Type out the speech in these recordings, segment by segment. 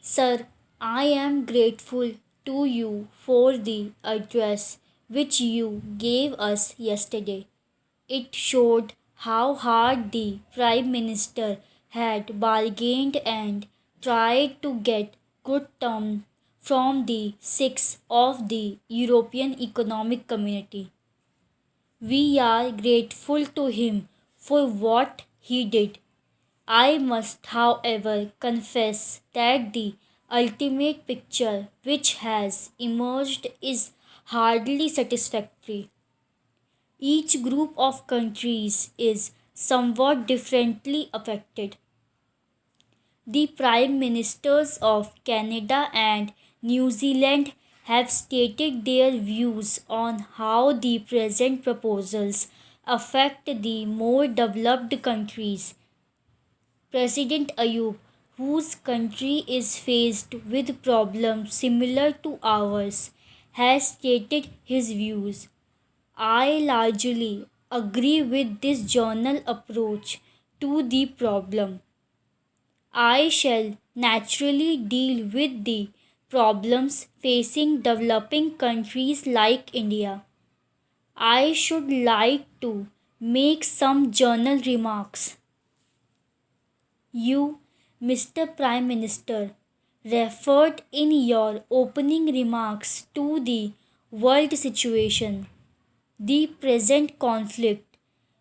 Sir, I am grateful to you for the address which you gave us yesterday. It showed how hard the Prime Minister had bargained and tried to get good terms from the six of the European Economic Community. We are grateful to him for what he did. I must, however, confess that the ultimate picture which has emerged is hardly satisfactory. Each group of countries is somewhat differently affected. The Prime Ministers of Canada and New Zealand have stated their views on how the present proposals affect the more developed countries. President Ayub, whose country is faced with problems similar to ours, has stated his views. I largely agree with this journal approach to the problem. I shall naturally deal with the problems facing developing countries like India. I should like to make some journal remarks. You, Mr. Prime Minister, referred in your opening remarks to the world situation, the present conflict,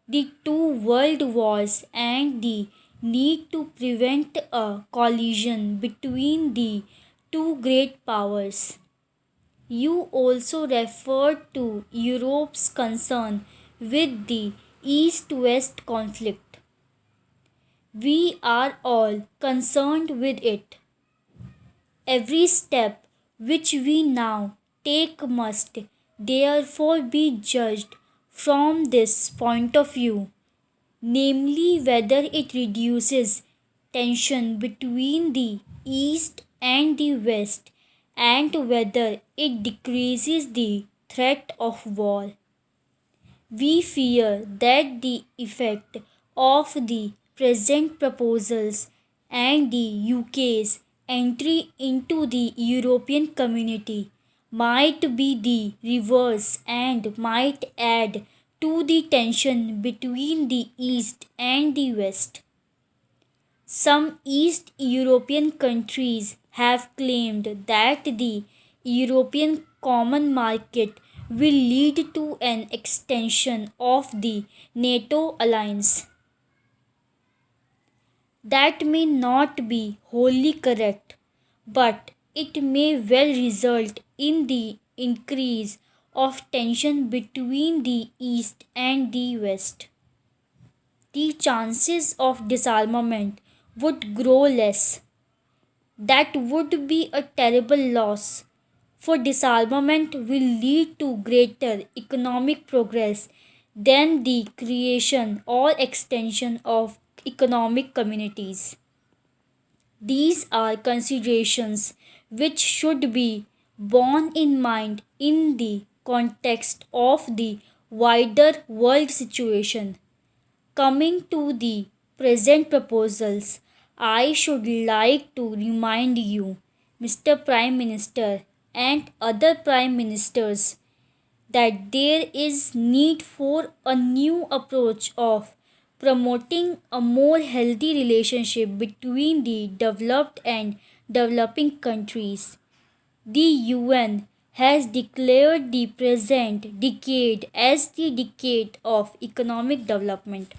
the two world wars, and the need to prevent a collision between the two great powers. You also referred to Europe's concern with the East West conflict. We are all concerned with it. Every step which we now take must therefore be judged from this point of view, namely whether it reduces tension between the East and the West and whether it decreases the threat of war. We fear that the effect of the present proposals and the UK's entry into the European community might be the reverse and might add to the tension between the East and the West. Some East European countries have claimed that the European Common Market will lead to an extension of the NATO alliance. That may not be wholly correct, but it may well result in the increase of tension between the East and the West. The chances of disarmament would grow less. That would be a terrible loss, for disarmament will lead to greater economic progress than the creation or extension of economic communities. These are considerations which should be borne in mind in the context of the wider world situation. Coming to the present proposals, I should like to remind you, Mr. Prime Minister and other Prime Ministers, that there is need for a new approach of promoting a more healthy relationship between the developed and developing countries. The UN has declared the present decade as the decade of economic development.